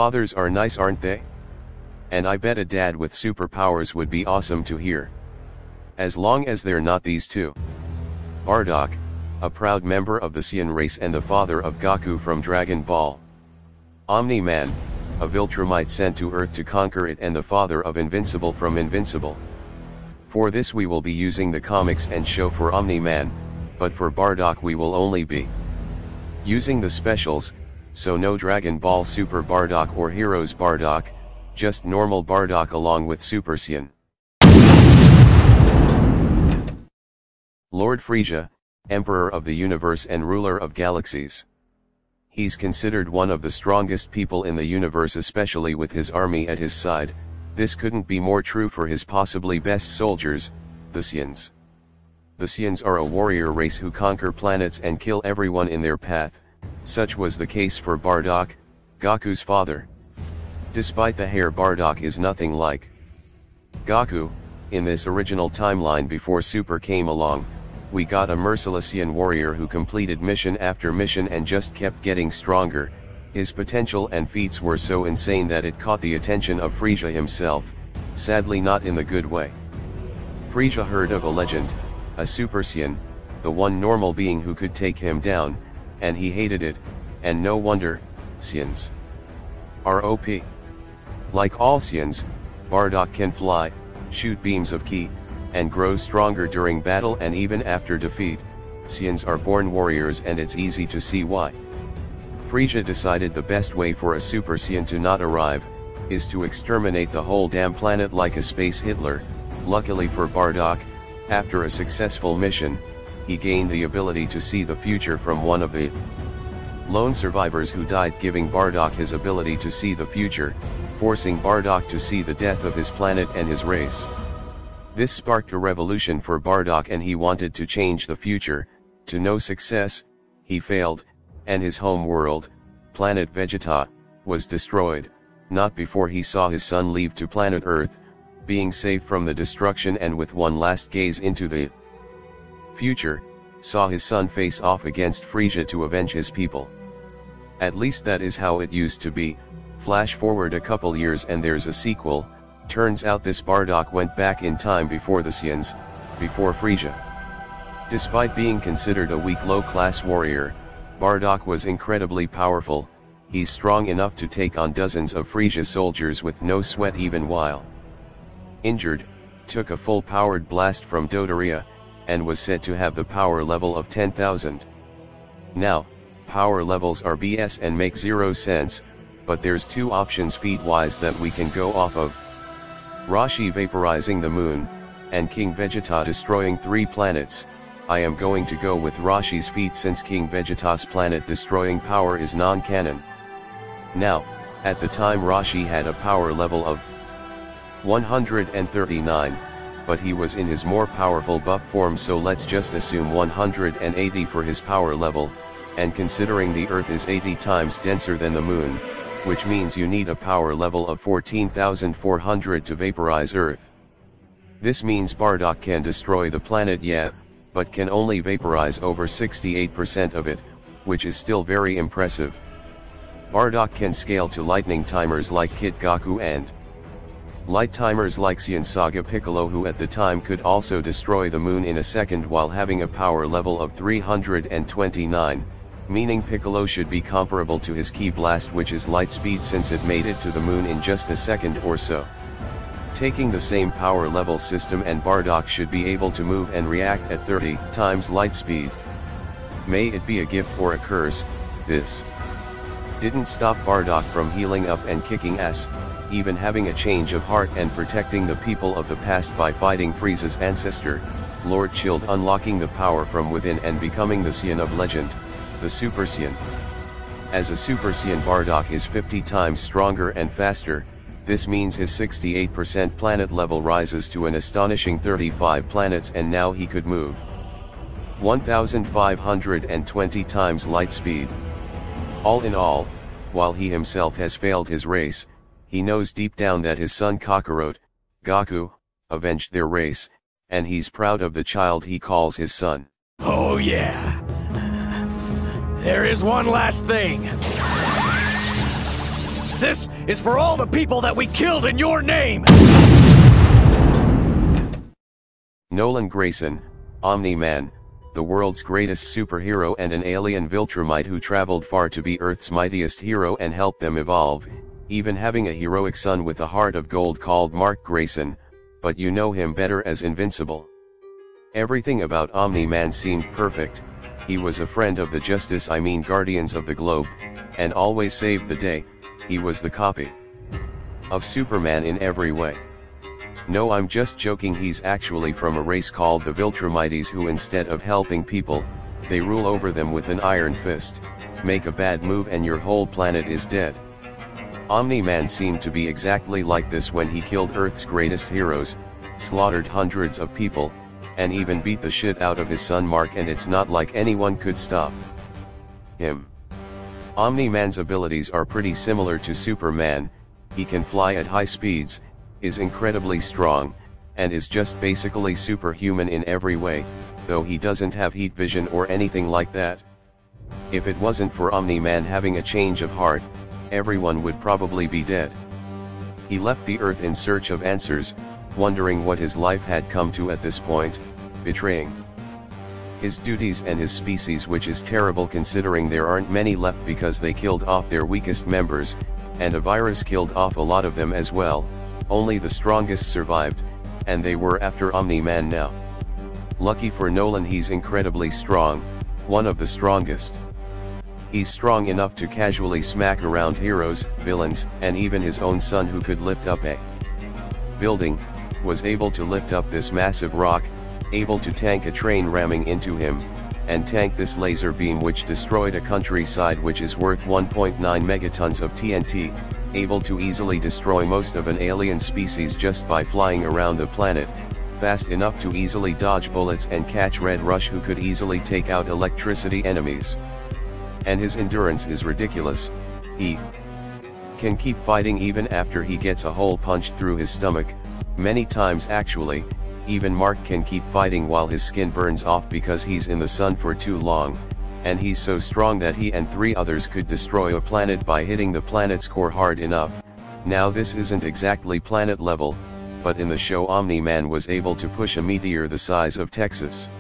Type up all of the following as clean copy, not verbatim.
Fathers are nice, aren't they? And I bet a dad with superpowers would be awesome to hear. As long as they're not these two. Bardock, a proud member of the Saiyan race and the father of Goku from Dragon Ball. Omni-Man, a Viltrumite sent to Earth to conquer it and the father of Invincible from Invincible. For this we will be using the comics and show for Omni-Man, but for Bardock we will only be using the specials, so no Dragon Ball Super Bardock or Heroes Bardock, just normal Bardock along with Super Saiyan. Lord Frieza, Emperor of the Universe and ruler of galaxies. He's considered one of the strongest people in the universe, especially with his army at his side. This couldn't be more true for his possibly best soldiers, the Saiyans. The Saiyans are a warrior race who conquer planets and kill everyone in their path. Such was the case for Bardock, Goku's father. Despite the hair, Bardock is nothing like Goku. In this original timeline before Super came along, we got a merciless Saiyan warrior who completed mission after mission and just kept getting stronger. His potential and feats were so insane that it caught the attention of Frieza himself, sadly not in the good way. Frieza heard of a legend, a Super Saiyan, the one normal being who could take him down, and he hated it, and no wonder, Saiyans are OP. Like all Saiyans, Bardock can fly, shoot beams of ki, and grow stronger during battle and even after defeat. Saiyans are born warriors, and it's easy to see why. Frieza decided the best way for a Super Saiyan to not arrive, is to exterminate the whole damn planet like a space Hitler. Luckily for Bardock, after a successful mission, he gained the ability to see the future from one of the lone survivors who died, giving Bardock his ability to see the future, forcing Bardock to see the death of his planet and his race. This sparked a revolution for Bardock, and he wanted to change the future. To no success, he failed, and his home world, planet Vegeta, was destroyed, not before he saw his son leave to planet Earth, being saved from the destruction, and with one last gaze into the future, saw his son face off against Frieza to avenge his people. At least that is how it used to be. Flash forward a couple years and there's a sequel. Turns out this Bardock went back in time before the Saiyans, before Frieza. Despite being considered a weak low-class warrior, Bardock was incredibly powerful. He's strong enough to take on dozens of Frieza's soldiers with no sweat even while injured, took a full-powered blast from Dodoria, and was said to have the power level of 10,000. Now, power levels are BS and make zero sense, but there's two options feat-wise that we can go off of. Rashi vaporizing the moon, and King Vegeta destroying 3 planets. I am going to go with Rashi's feat since King Vegeta's planet destroying power is non-canon. Now, at the time Rashi had a power level of 139, but he was in his more powerful buff form, so let's just assume 180 for his power level, and considering the Earth is 80 times denser than the moon, which means you need a power level of 14,400 to vaporize Earth. This means Bardock can destroy the planet, yeah, but can only vaporize over 68% of it, which is still very impressive. Bardock can scale to lightning timers like Kid Goku and light timers like Saiyan Saga Piccolo, who at the time could also destroy the moon in a second while having a power level of 329, meaning Piccolo should be comparable to his Ki Blast, which is light speed, since it made it to the moon in just a second or so. Taking the same power level system, and Bardock should be able to move and react at 30 times light speed. May it be a gift or a curse, this didn't stop Bardock from healing up and kicking ass, even having a change of heart and protecting the people of the past by fighting Frieza's ancestor, Lord Chilled, unlocking the power from within and becoming the Saiyan of legend, the Super Saiyan. As a Super Saiyan, Bardock is 50 times stronger and faster. This means his 68% planet level rises to an astonishing 35 planets, and now he could move 1,520 times light speed. All in all, while he himself has failed his race, he knows deep down that his son Kakarot, Goku, avenged their race, and he's proud of the child he calls his son. Oh yeah! There is one last thing! This is for all the people that we killed in your name! Nolan Grayson, Omni-Man, the world's greatest superhero and an alien Viltrumite who traveled far to be Earth's mightiest hero and help them evolve, even having a heroic son with a heart of gold called Mark Grayson, but you know him better as Invincible. Everything about Omni-Man seemed perfect. He was a friend of the Guardians of the Globe, and always saved the day. He was the copy of Superman in every way. No, I'm just joking, he's actually from a race called the Viltrumites who instead of helping people, they rule over them with an iron fist. Make a bad move and your whole planet is dead. Omni-Man seemed to be exactly like this when he killed Earth's greatest heroes, slaughtered hundreds of people, and even beat the shit out of his son Mark, and it's not like anyone could stop him. Omni-Man's abilities are pretty similar to Superman. He can fly at high speeds, is incredibly strong, and is just basically superhuman in every way, though he doesn't have heat vision or anything like that. If it wasn't for Omni-Man having a change of heart, everyone would probably be dead. He left the Earth in search of answers, wondering what his life had come to at this point, betraying his duties and his species, which is terrible considering there aren't many left because they killed off their weakest members, and a virus killed off a lot of them as well. Only the strongest survived, and they were after Omni-Man now. Lucky for Nolan, he's incredibly strong, one of the strongest. He's strong enough to casually smack around heroes, villains, and even his own son, who could lift up a building, was able to lift up this massive rock, able to tank a train ramming into him, and tank this laser beam which destroyed a countryside which is worth 1.9 megatons of TNT, able to easily destroy most of an alien species just by flying around the planet, fast enough to easily dodge bullets and catch Red Rush, who could easily take out electricity enemies. And his endurance is ridiculous. He can keep fighting even after he gets a hole punched through his stomach, many times actually. Even Mark can keep fighting while his skin burns off because he's in the sun for too long, and he's so strong that he and 3 others could destroy a planet by hitting the planet's core hard enough. Now this isn't exactly planet level, but in the show Omni-Man was able to push a meteor the size of Texas.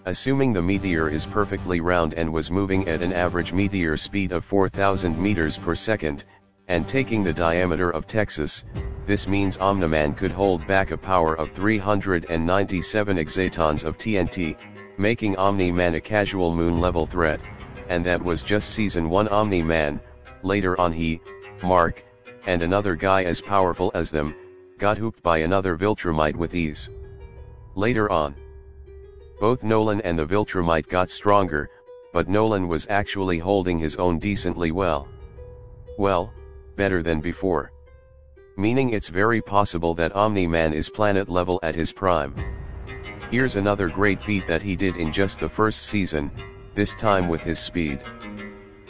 Assuming the meteor is perfectly round and was moving at an average meteor speed of 4,000 meters per second, and taking the diameter of Texas, this means Omni-Man could hold back a power of 397 exatons of TNT, making Omni-Man a casual moon-level threat, and that was just Season 1 Omni-Man. Later on he, Mark, and another guy as powerful as them, got hooped by another Viltrumite with ease. Later on, both Nolan and the Viltrumite got stronger, but Nolan was actually holding his own decently well. Well, better than before. Meaning it's very possible that Omni-Man is planet level at his prime. Here's another great feat that he did in just the first season, this time with his speed.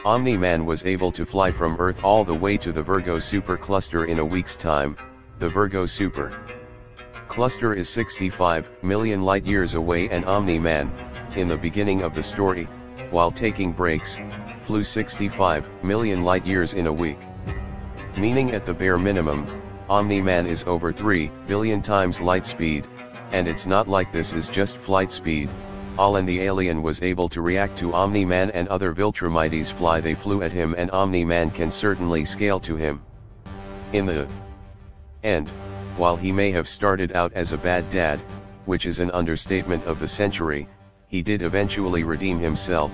Omni-Man was able to fly from Earth all the way to the Virgo super cluster in a week's time. The Virgo super cluster is 65 million light-years away, and Omni-Man, in the beginning of the story, while taking breaks, flew 65 million light-years in a week. Meaning at the bare minimum, Omni-Man is over 3 billion times light speed, and it's not like this is just flight speed. And the alien was able to react to Omni-Man and other Viltrumites fly, they flew at him, and Omni-Man can certainly scale to him. In the end, while he may have started out as a bad dad, which is an understatement of the century, he did eventually redeem himself,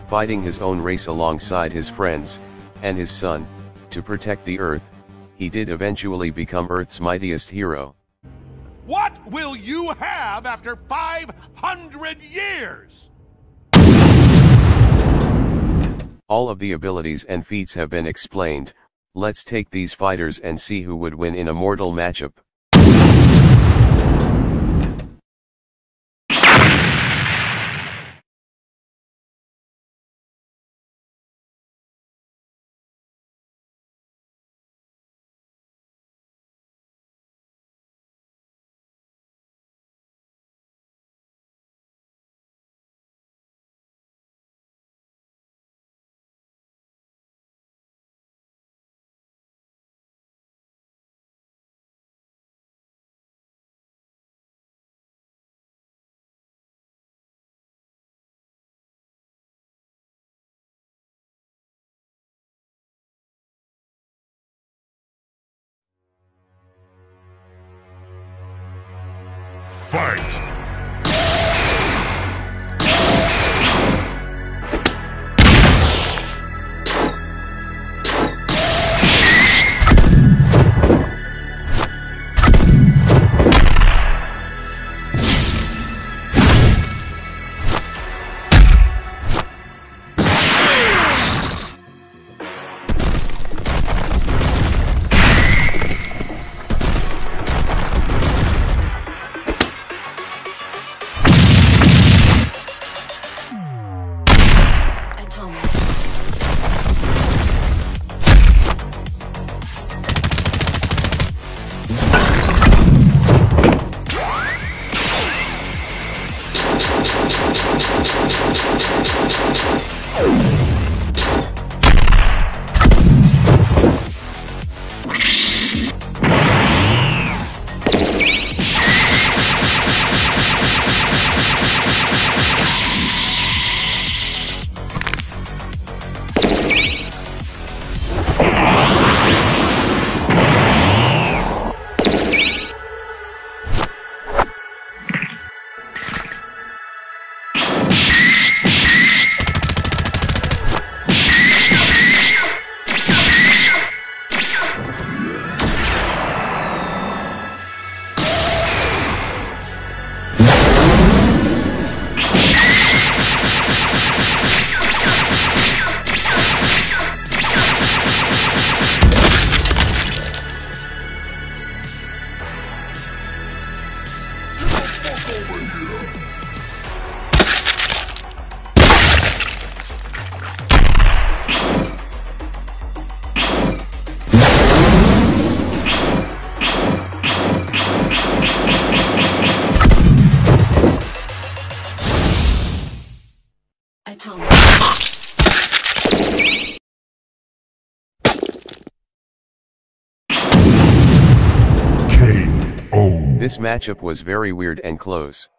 fighting his own race alongside his friends, and his son, to protect the Earth. He did eventually become Earth's mightiest hero. What will you have after 500 years? All of the abilities and feats have been explained. Let's take these fighters and see who would win in a mortal matchup. Fight! This matchup was very weird and close.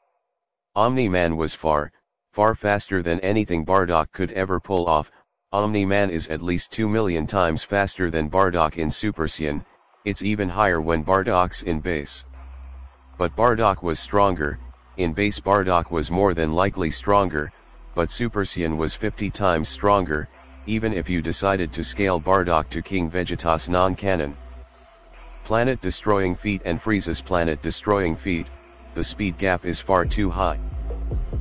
Omni-Man was far faster than anything Bardock could ever pull off. Omni-Man is at least 2 million times faster than Bardock in Super Saiyan, it's even higher when Bardock's in base. But Bardock was stronger, in base Bardock was more than likely stronger, but Super Saiyan was 50 times stronger, even if you decided to scale Bardock to King Vegeta's non-canon. Planet-destroying feat and Frieza's planet-destroying feat, the speed gap is far too high.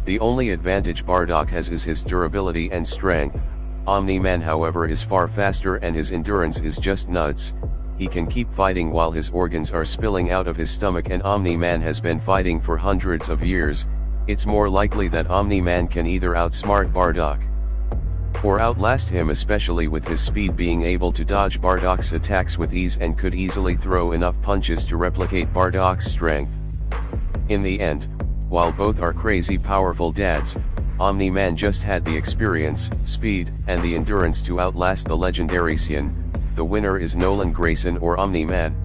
The only advantage Bardock has is his durability and strength. Omni-Man however is far faster and his endurance is just nuts. He can keep fighting while his organs are spilling out of his stomach, and Omni-Man has been fighting for hundreds of years. It's more likely that Omni-Man can either outsmart Bardock or outlast him, especially with his speed, being able to dodge Bardock's attacks with ease and could easily throw enough punches to replicate Bardock's strength. In the end, while both are crazy powerful dads, Omni-Man just had the experience, speed, and the endurance to outlast the legendary Saiyan. The winner is Nolan Grayson or Omni-Man.